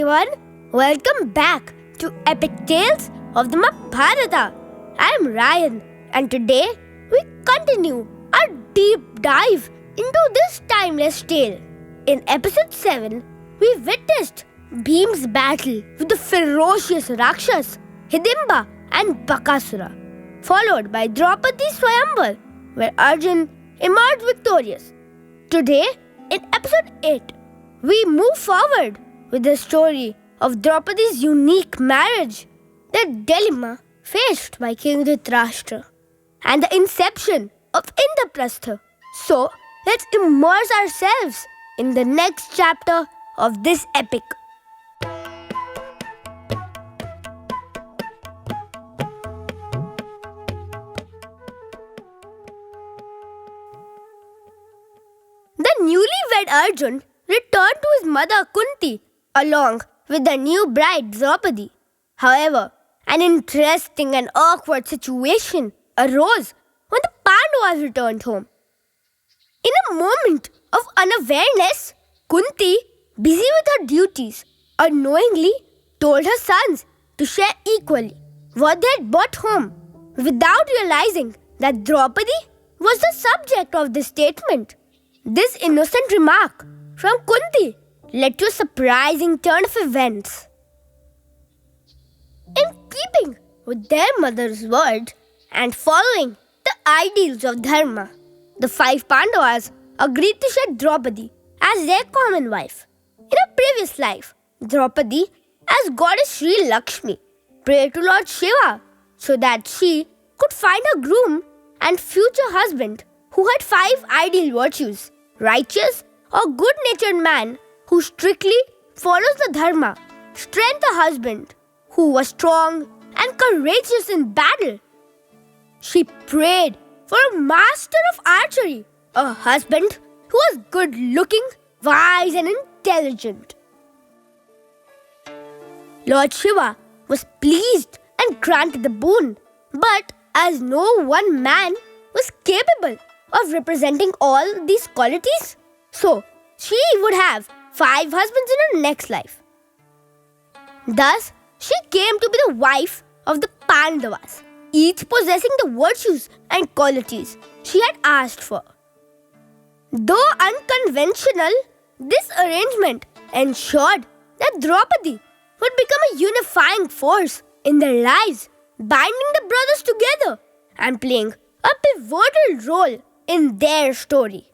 everyone, welcome back to Epic Tales of the Mahabharata. I am Ryan and today we continue our deep dive into this timeless tale. In episode 7, we witnessed Bhim's battle with the ferocious Rakshas, Hidimba and Bakasura, followed by Draupadi's Swayamvar, where Arjun emerged victorious. Today, in episode 8, we move forward with the story of Draupadi's unique marriage, the dilemma faced by King Dhritarashtra, and the inception of Indraprastha. So, let's immerse ourselves in the next chapter of this epic. The newlywed Arjun returned to his mother Kunti along with the new bride Draupadi. However, an interesting and awkward situation arose when the Pandavas returned home. In a moment of unawareness, Kunti, busy with her duties, unknowingly told her sons to share equally what they had brought home, without realizing that Draupadi was the subject of this statement. This innocent remark from Kunti led to a surprising turn of events. In keeping with their mother's word and following the ideals of Dharma, the 5 Pandavas agreed to share Draupadi as their common wife. In a previous life, Draupadi, as goddess Sri Lakshmi, prayed to Lord Shiva so that she could find a groom and future husband who had 5 ideal virtues: righteous or good-natured man who strictly follows the Dharma, strength a husband who was strong and courageous in battle. She prayed for a master of archery, a husband who was good-looking, wise and intelligent. Lord Shiva was pleased and granted the boon, but as no one man was capable of representing all these qualities, so she would have 5 husbands in her next life. Thus, she came to be the wife of the Pandavas, each possessing the virtues and qualities she had asked for. Though unconventional, this arrangement ensured that Draupadi would become a unifying force in their lives, binding the brothers together and playing a pivotal role in their story.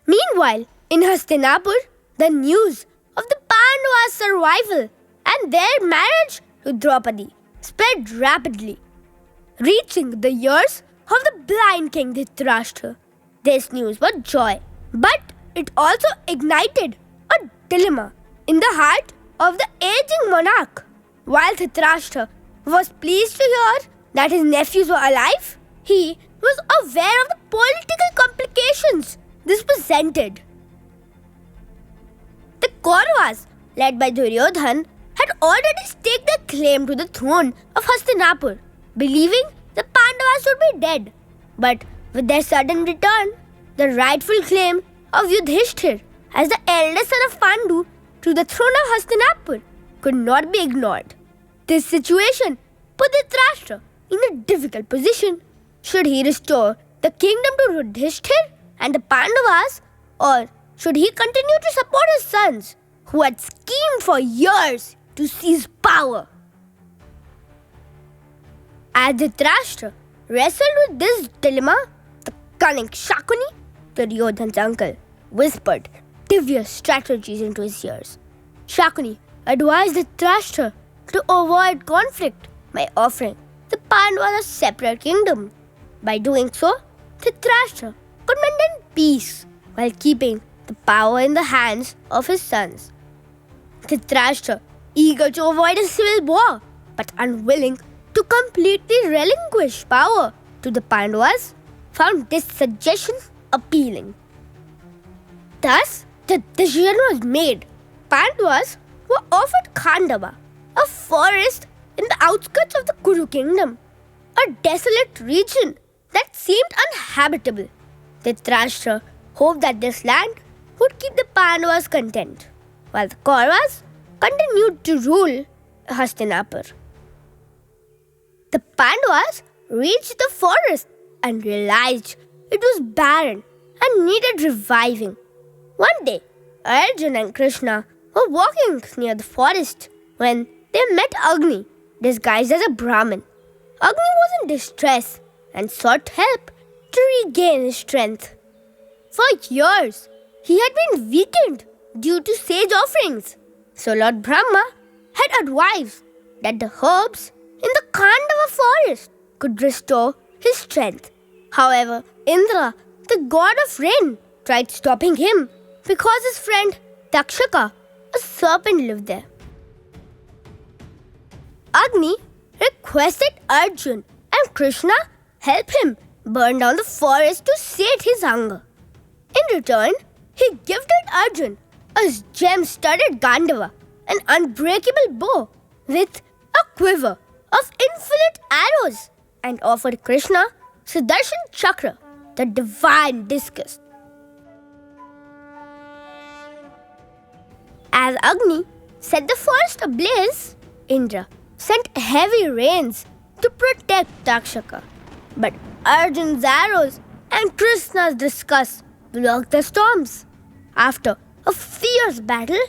Meanwhile, in Hastinapur, the news of the Pandavas' survival and their marriage to Draupadi spread rapidly, reaching the ears of the blind King Dhritarashtra. This news brought joy, but it also ignited a dilemma in the heart of the aging monarch. While Dhritarashtra was pleased to hear that his nephews were alive, he was aware of the political complications this presented. The Kauravas, led by Duryodhan, had already staked their claim to the throne of Hastinapur, believing the Pandavas would be dead. But with their sudden return, the rightful claim of Yudhishthir as the eldest son of Pandu to the throne of Hastinapur could not be ignored. This situation put Dhritarashtra in a difficult position. Should he restore the kingdom to Yudhishthir and the Pandavas, or should he continue to support his sons, who had schemed for years to seize power? As Dhritarashtra wrestled with this dilemma, the cunning Shakuni, Duryodhan's uncle, whispered devious strategies into his ears. Shakuni advised Dhritarashtra to avoid conflict by offering the Pandavas a separate kingdom. By doing so, Dhritarashtra could maintain peace while keeping the power in the hands of his sons. Dhritarashtra, eager to avoid a civil war but unwilling to completely relinquish power to the Pandavas, found this suggestion appealing. Thus, the decision was made. Pandavas were offered Khandava, a forest in the outskirts of the Kuru kingdom, a desolate region that seemed uninhabitable. Dhritarashtra hoped that this land would keep the Pandavas content. while the Kauravas continued to rule Hastinapur. The Pandavas reached the forest and realized it was barren and needed reviving. One day, Arjuna and Krishna were walking near the forest when they met Agni, disguised as a Brahmin. Agni was in distress and sought help to regain his strength. For years, he had been weakened due to sage offerings. So Lord Brahma had advised that the herbs in the Khandava forest could restore his strength. However, Indra, the god of rain, tried stopping him because his friend Takshaka, a serpent, lived there. Agni requested Arjuna and Krishna help him burn down the forest to sate his hunger. In return, he gifted Arjuna a gem-studded Gandhava, an unbreakable bow with a quiver of infinite arrows, and offered Krishna Sudarshan Chakra, the divine discus. As Agni set the forest ablaze, Indra sent heavy rains to protect Takshaka. But Arjuna's arrows and Krishna's discus blocked the storms. After a fierce battle,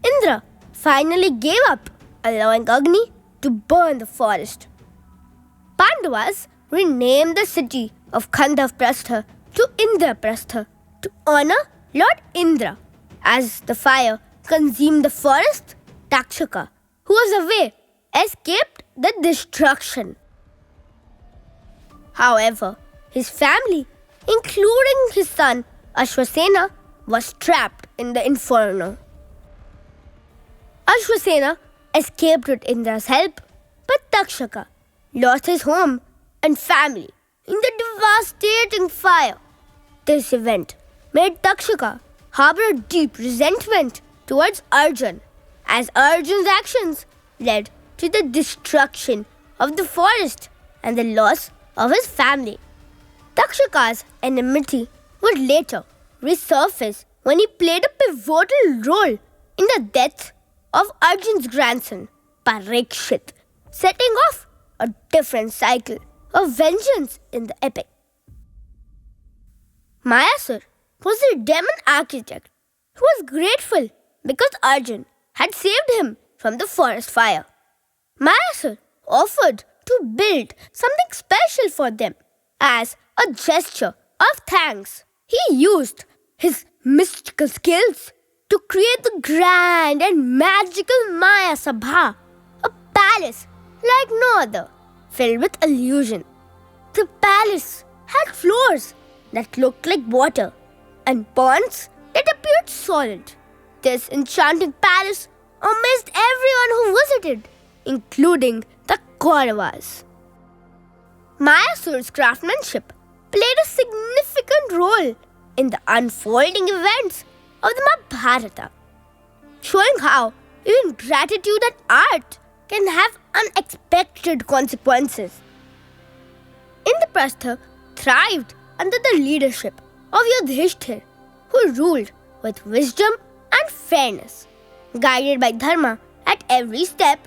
Indra finally gave up, allowing Agni to burn the forest. Pandavas renamed the city of Indraprastha to Indraprastha to honor Lord Indra. As the fire consumed the forest, Takshaka, who was away, escaped the destruction. However, his family, including his son Ashwasena, was trapped in the inferno. Ashwasena escaped with Indra's help, but Takshaka lost his home and family in the devastating fire. This event made Takshaka harbor a deep resentment towards Arjuna, as Arjuna's actions led to the destruction of the forest and the loss of his family. Takshaka's enmity would later resurface when he played a pivotal role in the death of Arjuna's grandson, Parikshit, setting off a different cycle of vengeance in the epic. Mayasura was a demon architect who was grateful because Arjuna had saved him from the forest fire. Mayasura offered to build something special for them as a gesture of thanks. He used his mystical skills to create the grand and magical Mayasabha, a palace like no other, filled with illusion. The palace had floors that looked like water and ponds that appeared solid. This enchanting palace amazed everyone who visited, including the Kauravas. Mayasura's craftsmanship played a significant role in the unfolding events of the Mahabharata, showing how even gratitude and art can have unexpected consequences. Indraprastha thrived under the leadership of Yudhishthir, who ruled with wisdom and fairness. Guided by Dharma at every step,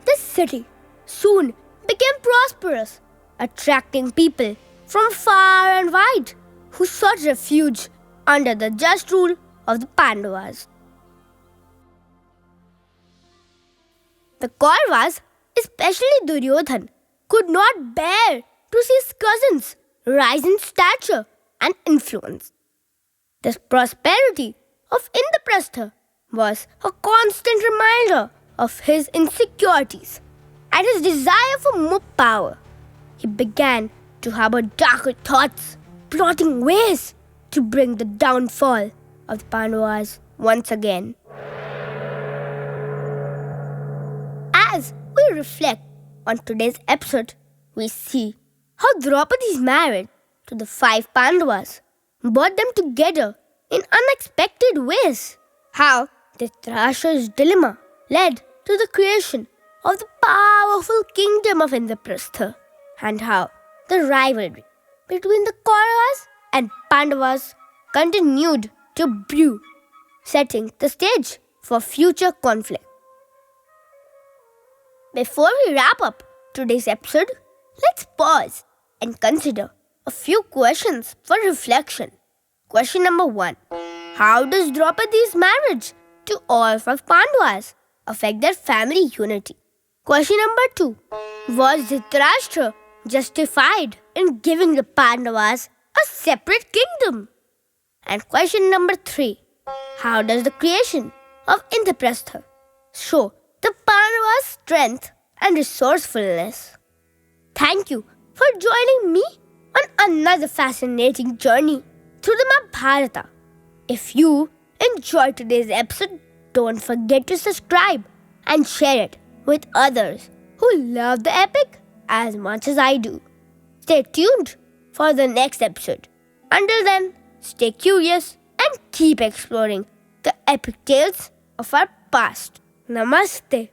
the city soon became prosperous, attracting people from far and wide who sought refuge under the just rule of the Pandavas. The Kauravas, especially Duryodhan, could not bear to see his cousins rise in stature and influence. The prosperity of Indraprastha was a constant reminder of his insecurities and his desire for more power. He began to harbor darker thoughts, plotting ways to bring the downfall of the Pandavas once again. As we reflect on today's episode, we see how Draupadi's marriage to the 5 Pandavas brought them together in unexpected ways. How Dhritarashtra's dilemma led to the creation of the powerful kingdom of Indraprastha, and how the rivalry between the Kauravas and Pandavas continued to brew, setting the stage for future conflict. Before we wrap up today's episode, let's pause and consider a few questions for reflection. Question number 1. How does Draupadi's marriage to all of Pandavas affect their family unity? Question number 2. Was Dhritarashtra justified in giving the Pandavas a separate kingdom? And question number 3. How does the creation of Indraprastha show the Pandavas' strength and resourcefulness? Thank you for joining me on another fascinating journey through the Mahabharata. If you enjoyed today's episode, don't forget to subscribe and share it with others who love the epic as much as I do. Stay tuned for the next episode. Until then, stay curious and keep exploring the epic tales of our past. Namaste.